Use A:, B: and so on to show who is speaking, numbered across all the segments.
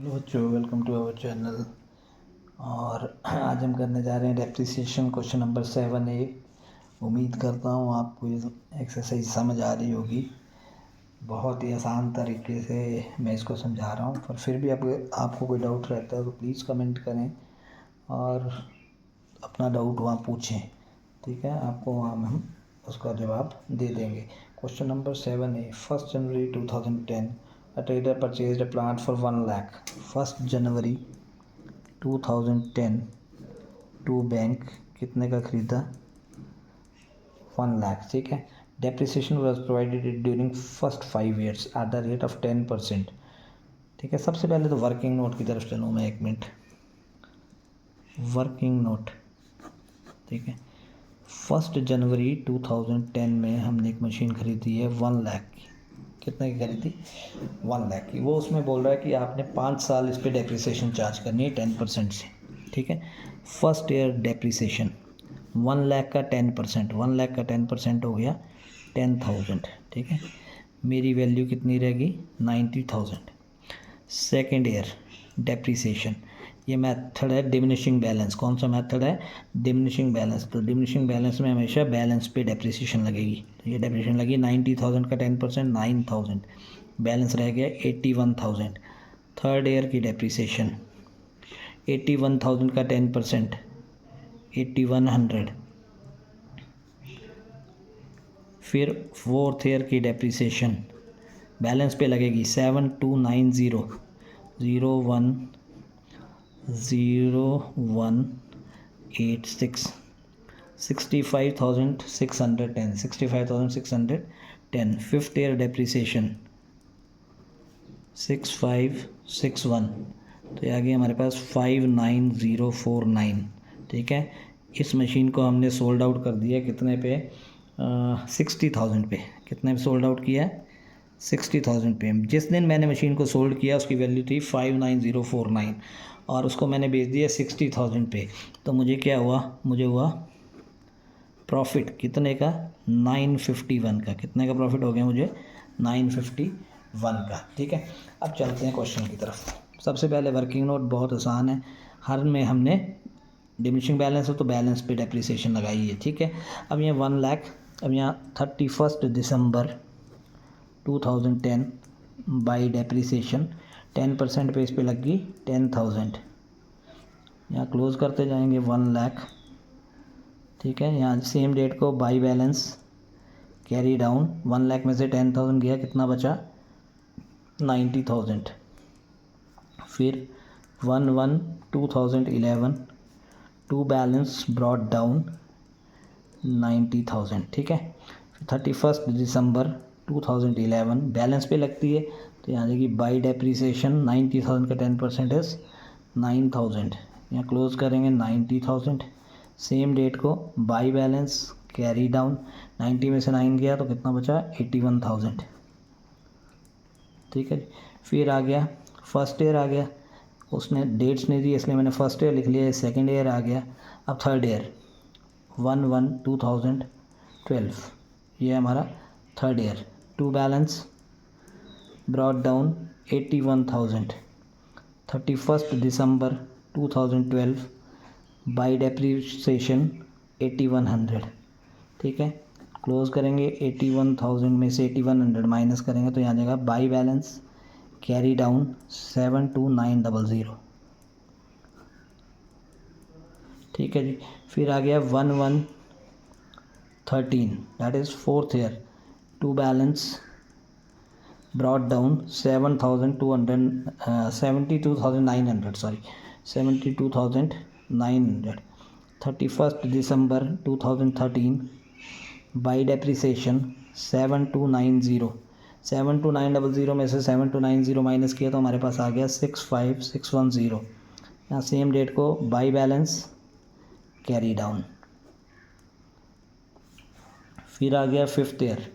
A: Hello बच्चों, welcome to our channel. और आज हम करने जा रहे हैं डेप्रिसिएशन क्वेश्चन नंबर 7A। उम्मीद करता हूँ आपको ये एक्सरसाइज समझ आ रही होगी। बहुत ही आसान तरीके से मैं इसको समझा रहा हूँ, पर फिर भी आपको कोई डाउट रहता है तो प्लीज़ कमेंट करें और अपना डाउट वहाँ पूछें। ठीक है, आपको वहाँ हम उसका जवाब दे देंगे। क्वेश्चन नंबर 7A, 1 जनवरी 2010 a trader purchased a plant for 1 lakh। 1 जनवरी 2010 टू बैंक कितने का खरीदा? 1 लाख। ठीक है। Depreciation was provided during first 5 years at the rate of 10%। ठीक है, सबसे पहले तो वर्किंग नोट की तरफ चलूँ मैं, 1 मिनट। वर्किंग नोट, ठीक है। 1 जनवरी 2010 में हमने एक मशीन खरीदी है 1 लाख की। कितने की खरीदी? 1 लाख की। वो उसमें बोल रहा है कि आपने 5 साल इस पर डेप्रिसिएशन चार्ज करनी है 10% से। ठीक है, फर्स्ट ईयर डेप्रिसिएशन 1 लाख का 10%, 1 लाख का 10% हो गया 10,000। ठीक है, मेरी वैल्यू कितनी रहेगी? 90,000। सेकेंड ईयर डेप्रिसिएशन, ये मेथड है डिमिनिशिंग बैलेंस। कौन सा मेथड है? Diminishing balance. तो डिमिनिशिंग बैलेंस में हमेशा बैलेंस पे डेप्रिसिएशन लगेगी। तो ये डेप्रिसिएशन लगी 90,000 का 10%, 9,000। बैलेंस रह गया 81,000। थर्ड ईयर की डेप्रिसिएशन 81,000 का 10%, 8100। फिर फोर्थ ईयर की डेप्रिसिएशन बैलेंस पे लगेगी 7290 0186 65,610 65,610। फिफ्थ ईयर डेप्रिसिएशन 6561, तो ये आ गया हमारे पास 59049। ठीक है, इस मशीन को हमने सोल्ड आउट कर दिया कितने पे? 60,000 पे। कितने पे सोल्ड आउट किया? 60,000 पे। जिस दिन मैंने मशीन को सोल्ड किया उसकी वैल्यू थी 59049 और उसको मैंने बेच दिया 60,000 पे। तो मुझे क्या हुआ? मुझे हुआ प्रॉफिट कितने का? 951 का। कितने का प्रॉफिट हो गया मुझे? 951 का। ठीक है, अब चलते हैं क्वेश्चन की तरफ। सबसे पहले वर्किंग नोट बहुत आसान है। हर में हमने डिमिनिशिंग बैलेंस हो तो बैलेंस पे डेप्रिसिएशन लगाई है। ठीक है, अब यहाँ 1 लाख, अब यहाँ 31 दिसंबर 2010 बाई डेप्रिसिएशन 10% पे इस पे लग गई 10,000। यहाँ क्लोज करते जाएंगे 1 लाख। ठीक है, यहाँ सेम डेट को by balance carry down, 1 lakh में से 10,000 गया, कितना बचा? 90,000। फिर 1/1/2011 टू बैलेंस ब्रॉट डाउन 90,000। ठीक है, फिर 31 दिसंबर 2011 बैलेंस पे लगती है तो यहाँ जाएगी बाई डेप्रिसिएशन 90,000 का 10% इज 9,000। यहाँ क्लोज करेंगे 90,000। सेम डेट को बाई बैलेंस कैरी डाउन, 90 में से 9 गया तो कितना बचा? 81,000। ठीक है, फिर आ गया फर्स्ट ईयर आ गया। उसने डेट्स नहीं दी इसलिए मैंने फर्स्ट ईयर लिख लिया। सेकेंड ईयर आ गया। अब थर्ड ईयर 1/1/2012, ये हमारा third year. To balance brought down 81,000। 31 दिसंबर 2012 बाई डेप्रिसिएशन 8100। ठीक है, क्लोज करेंगे 81,000 में से 8100 माइनस करेंगे तो यहाँ जाएगा बाई बैलेंस कैरी डाउन 72900। ठीक है जी, फिर आ गया 1/1/13 that is fourth year. To balance brought down 72,900 sorry 72,900। 31 दिसंबर 2013 बाई डेप्रिसिएशन 7290 72900 में से 7290 माइनस किया तो हमारे पास आ गया 65,610। यहाँ सेम डेट को बाई बैलेंस कैरी डाउन। फिर आ गया fifth year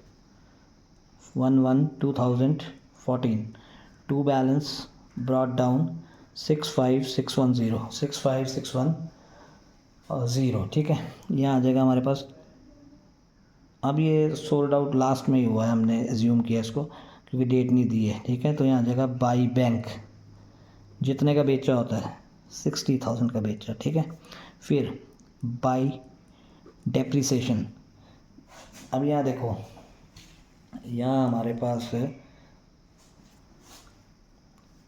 A: 1/1/2014 to balance brought down 65,610। ठीक है, यहाँ आ जाएगा हमारे पास। अब ये सोल्ड आउट लास्ट में ही हुआ है, हमने एज्यूम किया इसको क्योंकि डेट नहीं दी है। ठीक है, तो यहाँ आ जाएगा बाई बैंक जितने का बेचा होता है 60,000 का बेचा, ठीक है। फिर बाई डेप्रिसिएशन, अब यहाँ देखो, यहाँ हमारे पास है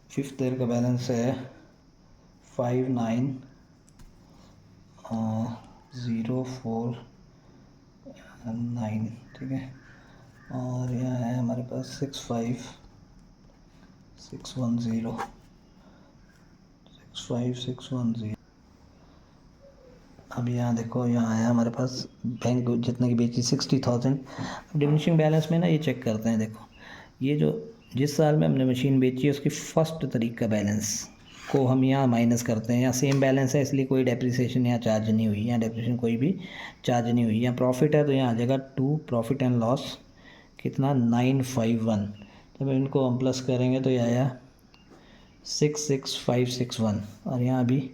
A: 5th ईयर का बैलेंस है 59,049, ठीक है। और यहाँ है हमारे पास 65,610। अब यहाँ देखो, यहाँ है हमारे पास बैंक जितने की बेची 60,000। अब डिमिनिशिंग बैलेंस में ना ये चेक करते हैं, देखो ये जो जिस साल में हमने मशीन बेची है उसकी फर्स्ट तारीख का बैलेंस को हम यहाँ माइनस करते हैं। यहाँ सेम बैलेंस है इसलिए कोई डेप्रिसिएशन यहाँ चार्ज नहीं हुई, यहाँ डेप्रिसिएशन कोई भी चार्ज नहीं हुई। यहाँ प्रॉफिट है तो यहाँ आ जाएगा 2 प्रॉफिट एंड लॉस कितना 951। जब इनको हम प्लस करेंगे तो ये आया 66561। और यहाँ भी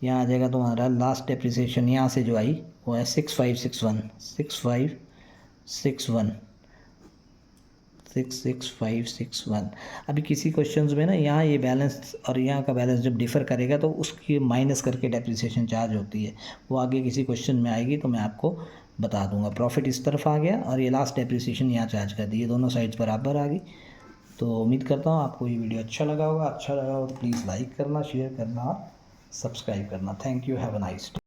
A: यहाँ आ जाएगा तुम्हारा लास्ट डेप्रिसिएशन यहाँ से जो आई वो है 66561। अभी किसी क्वेश्चंस में ना यहाँ ये बैलेंस और यहाँ का बैलेंस जब डिफ़र करेगा तो उसकी माइनस करके डेप्रिसिएशन चार्ज होती है, वो आगे किसी क्वेश्चन में आएगी तो मैं आपको बता दूंगा। प्रॉफिट इस तरफ आ गया और ये लास्ट डेप्रिसिएशन यहाँ चार्ज कर दी, ये दोनों साइड्स बराबर आ गई। तो उम्मीद करता हूँ आपको ये वीडियो अच्छा लगा होगा। अच्छा लगा हो तो प्लीज़ लाइक करना, शेयर करना और सब्सक्राइब करना। Thank you, have a nice day.